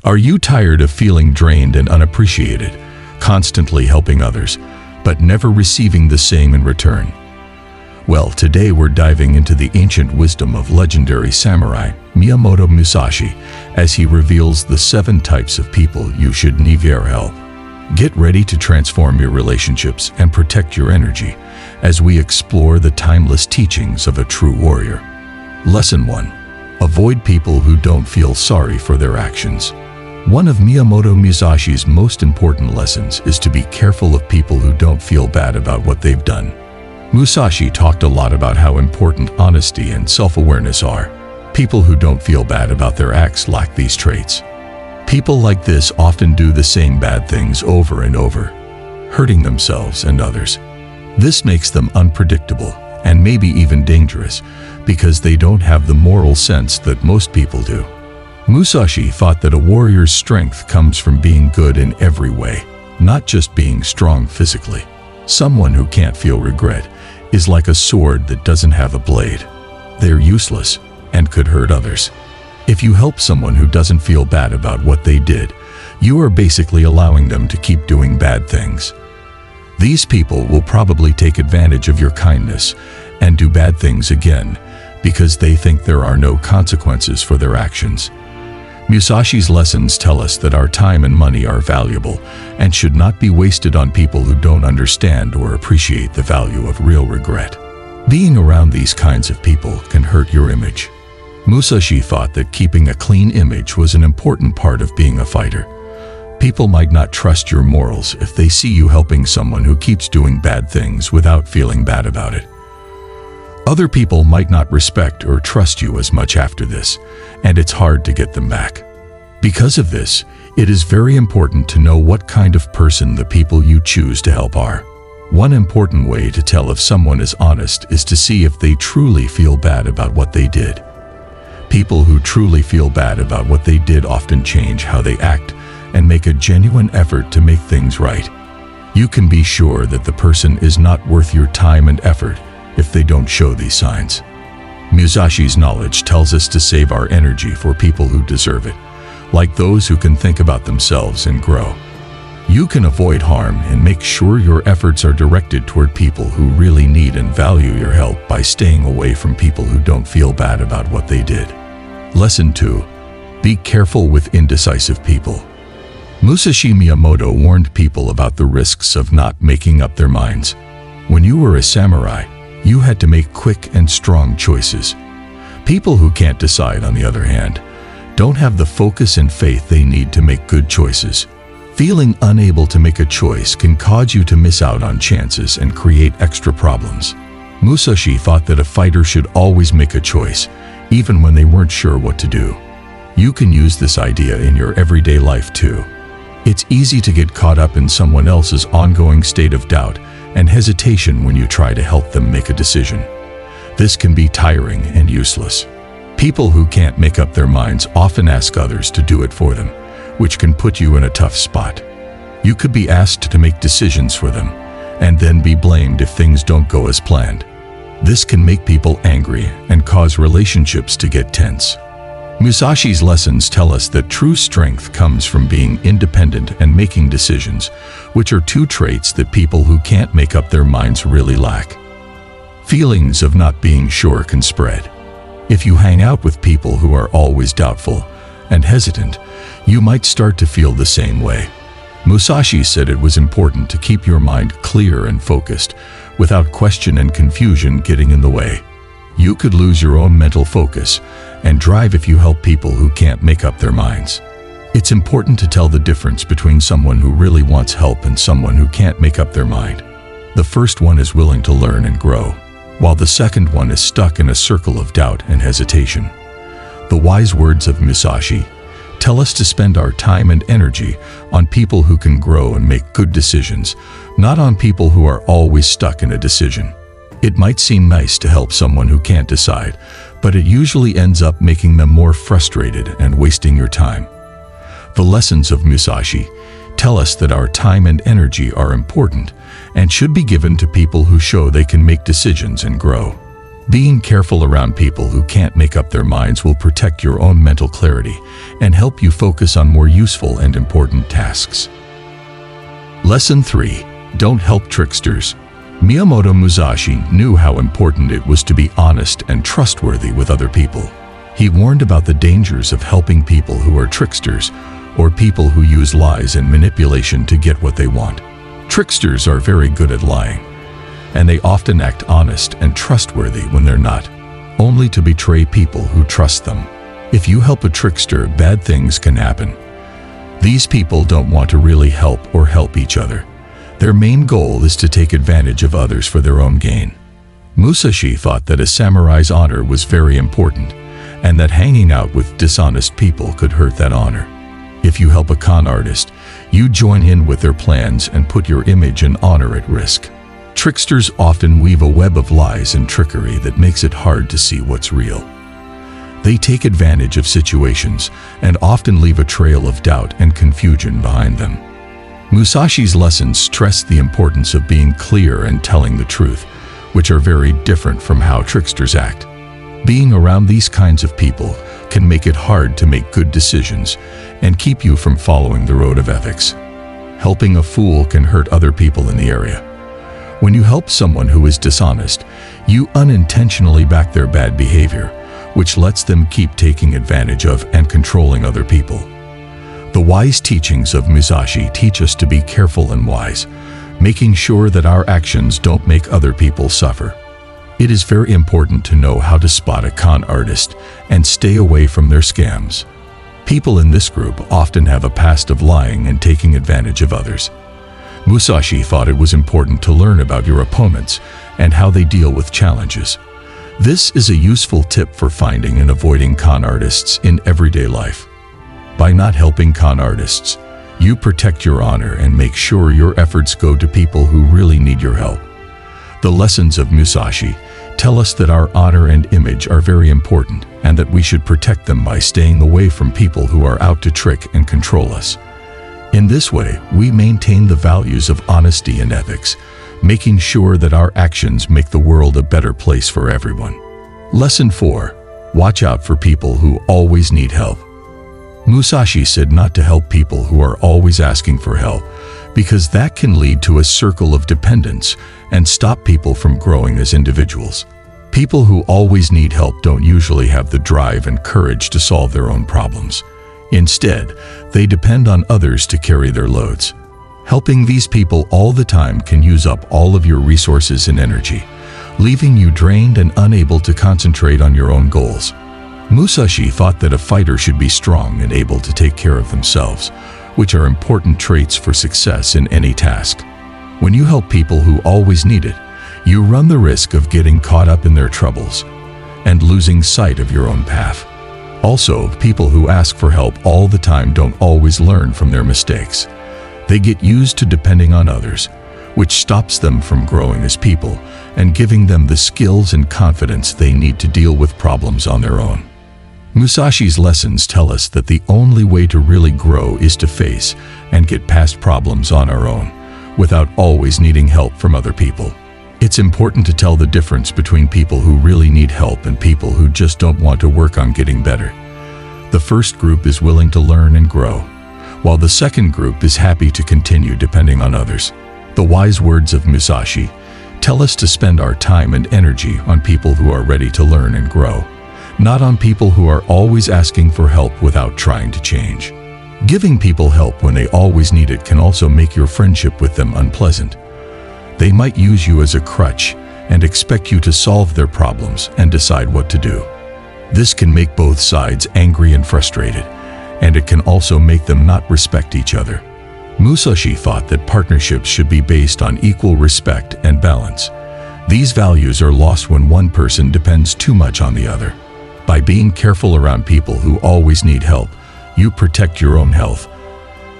Are you tired of feeling drained and unappreciated, constantly helping others, but never receiving the same in return? Well, today we're diving into the ancient wisdom of legendary samurai Miyamoto Musashi as he reveals the 7 types of people you should never help. Get ready to transform your relationships and protect your energy as we explore the timeless teachings of a true warrior. Lesson 1. Avoid people who don't feel sorry for their actions. One of Miyamoto Musashi's most important lessons is to be careful of people who don't feel bad about what they've done. Musashi talked a lot about how important honesty and self-awareness are. People who don't feel bad about their acts lack these traits. People like this often do the same bad things over and over, hurting themselves and others. This makes them unpredictable and maybe even dangerous because they don't have the moral sense that most people do. Musashi thought that a warrior's strength comes from being good in every way, not just being strong physically. Someone who can't feel regret is like a sword that doesn't have a blade. They're useless and could hurt others. If you help someone who doesn't feel bad about what they did, you are basically allowing them to keep doing bad things. These people will probably take advantage of your kindness and do bad things again because they think there are no consequences for their actions. Musashi's lessons tell us that our time and money are valuable and should not be wasted on people who don't understand or appreciate the value of real regret. Being around these kinds of people can hurt your image. Musashi thought that keeping a clean image was an important part of being a fighter. People might not trust your morals if they see you helping someone who keeps doing bad things without feeling bad about it. Other people might not respect or trust you as much after this, and it's hard to get them back. Because of this, it is very important to know what kind of person the people you choose to help are. One important way to tell if someone is honest is to see if they truly feel bad about what they did. People who truly feel bad about what they did often change how they act and make a genuine effort to make things right. You can be sure that the person is not worth your time and effort if they don't show these signs. Musashi's knowledge tells us to save our energy for people who deserve it, like those who can think about themselves and grow. You can avoid harm and make sure your efforts are directed toward people who really need and value your help by staying away from people who don't feel bad about what they did. Lesson 2. Be careful with indecisive people. Musashi Miyamoto warned people about the risks of not making up their minds. When you were a samurai, you had to make quick and strong choices. People who can't decide, on the other hand, don't have the focus and faith they need to make good choices. Feeling unable to make a choice can cause you to miss out on chances and create extra problems. Musashi thought that a fighter should always make a choice, even when they weren't sure what to do. You can use this idea in your everyday life too. It's easy to get caught up in someone else's ongoing state of doubt and hesitation when you try to help them make a decision. This can be tiring and useless. People who can't make up their minds often ask others to do it for them, which can put you in a tough spot. You could be asked to make decisions for them, and then be blamed if things don't go as planned. This can make people angry and cause relationships to get tense. Musashi's lessons tell us that true strength comes from being independent and making decisions, which are 2 traits that people who can't make up their minds really lack. Feelings of not being sure can spread. If you hang out with people who are always doubtful and hesitant, you might start to feel the same way. Musashi said it was important to keep your mind clear and focused, without question and confusion getting in the way. You could lose your own mental focus and drive if you help people who can't make up their minds. It's important to tell the difference between someone who really wants help and someone who can't make up their mind. The first one is willing to learn and grow, while the second one is stuck in a circle of doubt and hesitation. The wise words of Musashi tell us to spend our time and energy on people who can grow and make good decisions, not on people who are always stuck in a decision. It might seem nice to help someone who can't decide, but it usually ends up making them more frustrated and wasting your time. The lessons of Musashi tell us that our time and energy are important and should be given to people who show they can make decisions and grow. Being careful around people who can't make up their minds will protect your own mental clarity and help you focus on more useful and important tasks. Lesson 3. Don't help tricksters. Miyamoto Musashi knew how important it was to be honest and trustworthy with other people. He warned about the dangers of helping people who are tricksters or people who use lies and manipulation to get what they want. Tricksters are very good at lying, and they often act honest and trustworthy when they're not, only to betray people who trust them. If you help a trickster, bad things can happen. These people don't want to really help or help each other. Their main goal is to take advantage of others for their own gain. Musashi thought that a samurai's honor was very important, and that hanging out with dishonest people could hurt that honor. If you help a con artist, you join in with their plans and put your image and honor at risk. Tricksters often weave a web of lies and trickery that makes it hard to see what's real. They take advantage of situations and often leave a trail of doubt and confusion behind them. Musashi's lessons stress the importance of being clear and telling the truth, which are very different from how tricksters act. Being around these kinds of people can make it hard to make good decisions and keep you from following the road of ethics. Helping a fool can hurt other people in the area. When you help someone who is dishonest, you unintentionally back their bad behavior, which lets them keep taking advantage of and controlling other people. The wise teachings of Musashi teach us to be careful and wise, making sure that our actions don't make other people suffer. It is very important to know how to spot a con artist and stay away from their scams. People in this group often have a past of lying and taking advantage of others. Musashi thought it was important to learn about your opponents and how they deal with challenges. This is a useful tip for finding and avoiding con artists in everyday life. By not helping con artists, you protect your honor and make sure your efforts go to people who really need your help. The lessons of Musashi tell us that our honor and image are very important and that we should protect them by staying away from people who are out to trick and control us. In this way, we maintain the values of honesty and ethics, making sure that our actions make the world a better place for everyone. Lesson 4. Watch out for people who always need help. Musashi said not to help people who are always asking for help, because that can lead to a circle of dependence and stop people from growing as individuals. People who always need help don't usually have the drive and courage to solve their own problems. Instead, they depend on others to carry their loads. Helping these people all the time can use up all of your resources and energy, leaving you drained and unable to concentrate on your own goals. Musashi thought that a fighter should be strong and able to take care of themselves, which are important traits for success in any task. When you help people who always need it, you run the risk of getting caught up in their troubles and losing sight of your own path. Also, people who ask for help all the time don't always learn from their mistakes. They get used to depending on others, which stops them from growing as people and giving them the skills and confidence they need to deal with problems on their own. Musashi's lessons tell us that the only way to really grow is to face and get past problems on our own, without always needing help from other people. It's important to tell the difference between people who really need help and people who just don't want to work on getting better. The first group is willing to learn and grow, while the second group is happy to continue depending on others. The wise words of Musashi tell us to spend our time and energy on people who are ready to learn and grow, not on people who are always asking for help without trying to change. Giving people help when they always need it can also make your friendship with them unpleasant. They might use you as a crutch and expect you to solve their problems and decide what to do. This can make both sides angry and frustrated, and it can also make them not respect each other. Musashi thought that partnerships should be based on equal respect and balance. These values are lost when one person depends too much on the other. By being careful around people who always need help, you protect your own health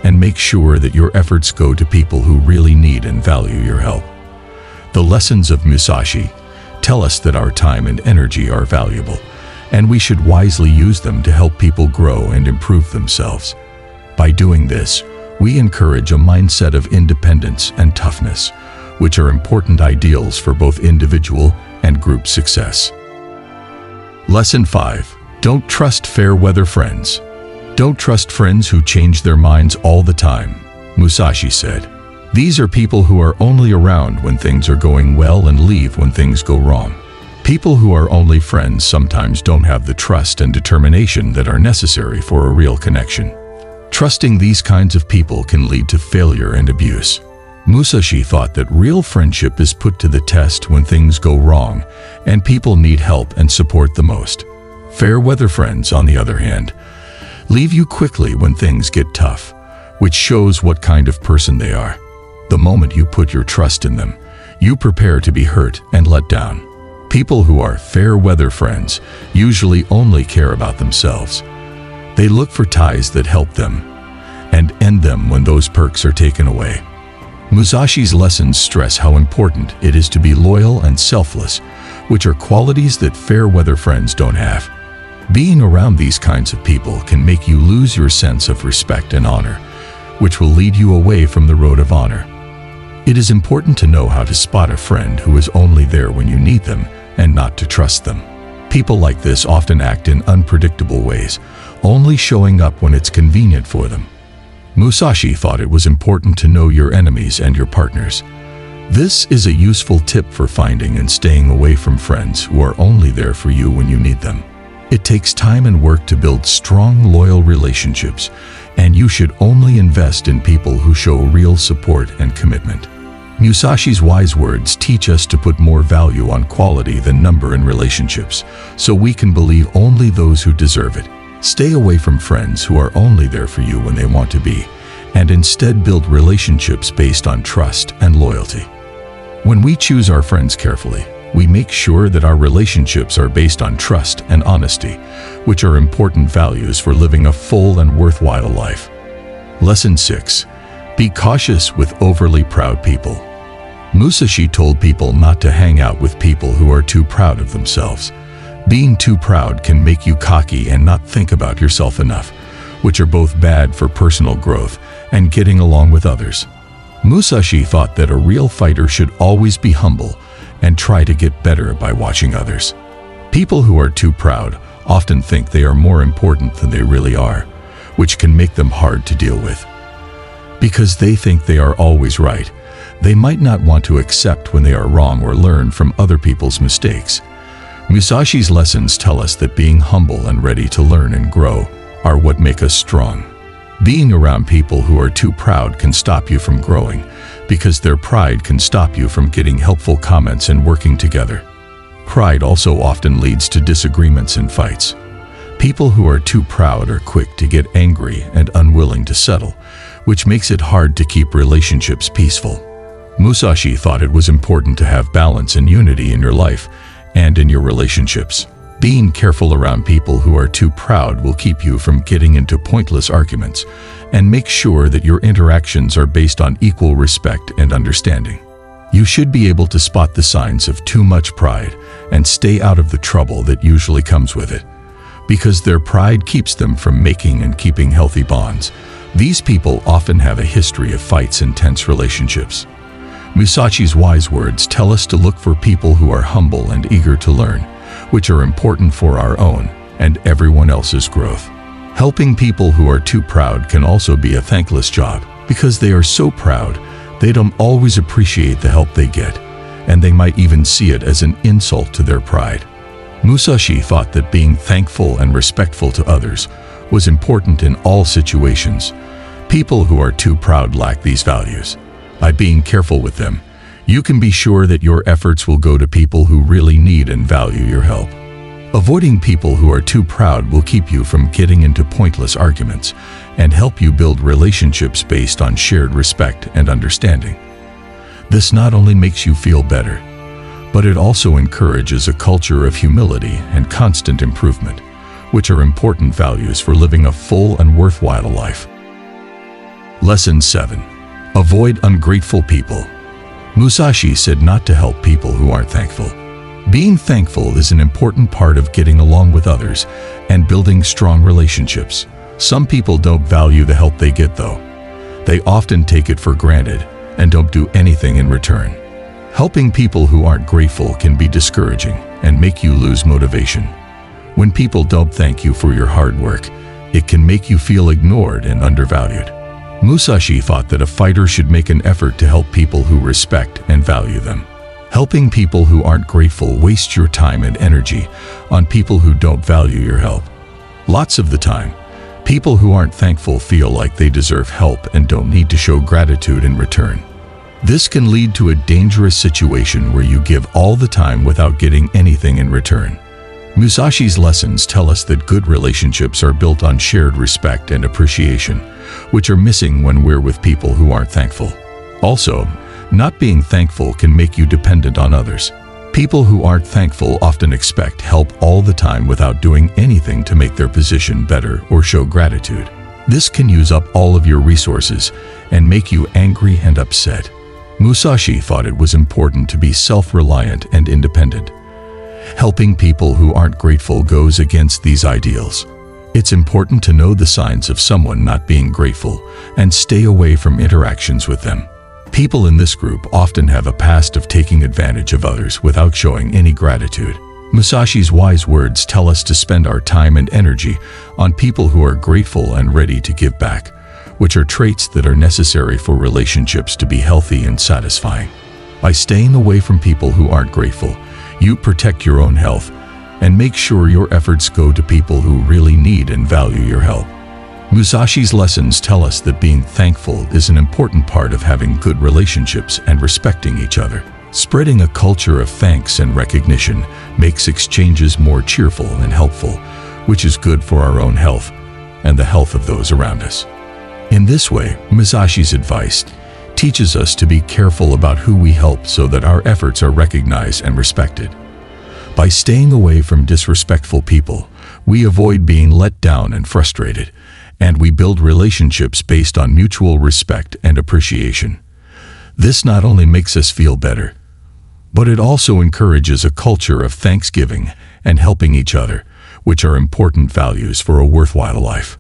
and make sure that your efforts go to people who really need and value your help. The lessons of Musashi tell us that our time and energy are valuable, and we should wisely use them to help people grow and improve themselves. By doing this, we encourage a mindset of independence and toughness, which are important ideals for both individual and group success. Lesson 5. Don't trust fair-weather friends. Don't trust friends who change their minds all the time, Musashi said. These are people who are only around when things are going well and leave when things go wrong. People who are only friends sometimes don't have the trust and determination that are necessary for a real connection. Trusting these kinds of people can lead to failure and abuse. Musashi thought that real friendship is put to the test when things go wrong and people need help and support the most. Fair-weather friends, on the other hand, leave you quickly when things get tough, which shows what kind of person they are. The moment you put your trust in them, you prepare to be hurt and let down. People who are fair-weather friends usually only care about themselves. They look for ties that help them and end them when those perks are taken away. Musashi's lessons stress how important it is to be loyal and selfless, which are qualities that fair-weather friends don't have. Being around these kinds of people can make you lose your sense of respect and honor, which will lead you away from the road of honor. It is important to know how to spot a friend who is only there when you need them and not to trust them. People like this often act in unpredictable ways, only showing up when it's convenient for them. Musashi thought it was important to know your enemies and your partners. This is a useful tip for finding and staying away from friends who are only there for you when you need them. It takes time and work to build strong, loyal relationships, and you should only invest in people who show real support and commitment. Musashi's wise words teach us to put more value on quality than number in relationships, so we can believe only those who deserve it. Stay away from friends who are only there for you when they want to be, and instead build relationships based on trust and loyalty. When we choose our friends carefully, we make sure that our relationships are based on trust and honesty, which are important values for living a full and worthwhile life. Lesson 6. Be cautious with overly proud people. Musashi told people not to hang out with people who are too proud of themselves. Being too proud can make you cocky and not think about yourself enough, which are both bad for personal growth and getting along with others. Musashi thought that a real fighter should always be humble and try to get better by watching others. People who are too proud often think they are more important than they really are, which can make them hard to deal with. Because they think they are always right, they might not want to accept when they are wrong or learn from other people's mistakes. Musashi's lessons tell us that being humble and ready to learn and grow are what make us strong. Being around people who are too proud can stop you from growing, because their pride can stop you from getting helpful comments and working together. Pride also often leads to disagreements and fights. People who are too proud are quick to get angry and unwilling to settle, which makes it hard to keep relationships peaceful. Musashi thought it was important to have balance and unity in your life and in your relationships. Being careful around people who are too proud will keep you from getting into pointless arguments and make sure that your interactions are based on equal respect and understanding. You should be able to spot the signs of too much pride and stay out of the trouble that usually comes with it, because their pride keeps them from making and keeping healthy bonds. These people often have a history of fights and tense relationships. Musashi's wise words tell us to look for people who are humble and eager to learn, which are important for our own and everyone else's growth. Helping people who are too proud can also be a thankless job, because they are so proud they don't always appreciate the help they get, and they might even see it as an insult to their pride. Musashi thought that being thankful and respectful to others was important in all situations. People who are too proud lack these values. By being careful with them, you can be sure that your efforts will go to people who really need and value your help. Avoiding people who are too proud will keep you from getting into pointless arguments and help you build relationships based on shared respect and understanding. This not only makes you feel better, but it also encourages a culture of humility and constant improvement, which are important values for living a full and worthwhile life. Lesson 7. Avoid ungrateful people. Musashi said not to help people who aren't thankful. Being thankful is an important part of getting along with others and building strong relationships. Some people don't value the help they get, though. They often take it for granted and don't do anything in return. Helping people who aren't grateful can be discouraging and make you lose motivation. When people don't thank you for your hard work, it can make you feel ignored and undervalued. Musashi thought that a fighter should make an effort to help people who respect and value them. Helping people who aren't grateful wastes your time and energy on people who don't value your help. Lots of the time, people who aren't thankful feel like they deserve help and don't need to show gratitude in return. This can lead to a dangerous situation where you give all the time without getting anything in return. Musashi's lessons tell us that good relationships are built on shared respect and appreciation, which are missing when we're with people who aren't thankful. Also, not being thankful can make you dependent on others. People who aren't thankful often expect help all the time without doing anything to make their position better or show gratitude. This can use up all of your resources and make you angry and upset. Musashi thought it was important to be self-reliant and independent. Helping people who aren't grateful goes against these ideals. It's important to know the signs of someone not being grateful and stay away from interactions with them. People in this group often have a past of taking advantage of others without showing any gratitude. Musashi's wise words tell us to spend our time and energy on people who are grateful and ready to give back, which are traits that are necessary for relationships to be healthy and satisfying. By staying away from people who aren't grateful, you protect your own health and make sure your efforts go to people who really need and value your help. Musashi's lessons tell us that being thankful is an important part of having good relationships and respecting each other. Spreading a culture of thanks and recognition makes exchanges more cheerful and helpful, which is good for our own health and the health of those around us. In this way, Musashi's advice teaches us to be careful about who we help so that our efforts are recognized and respected. By staying away from disrespectful people, we avoid being let down and frustrated, and we build relationships based on mutual respect and appreciation. This not only makes us feel better, but it also encourages a culture of thanksgiving and helping each other, which are important values for a worthwhile life.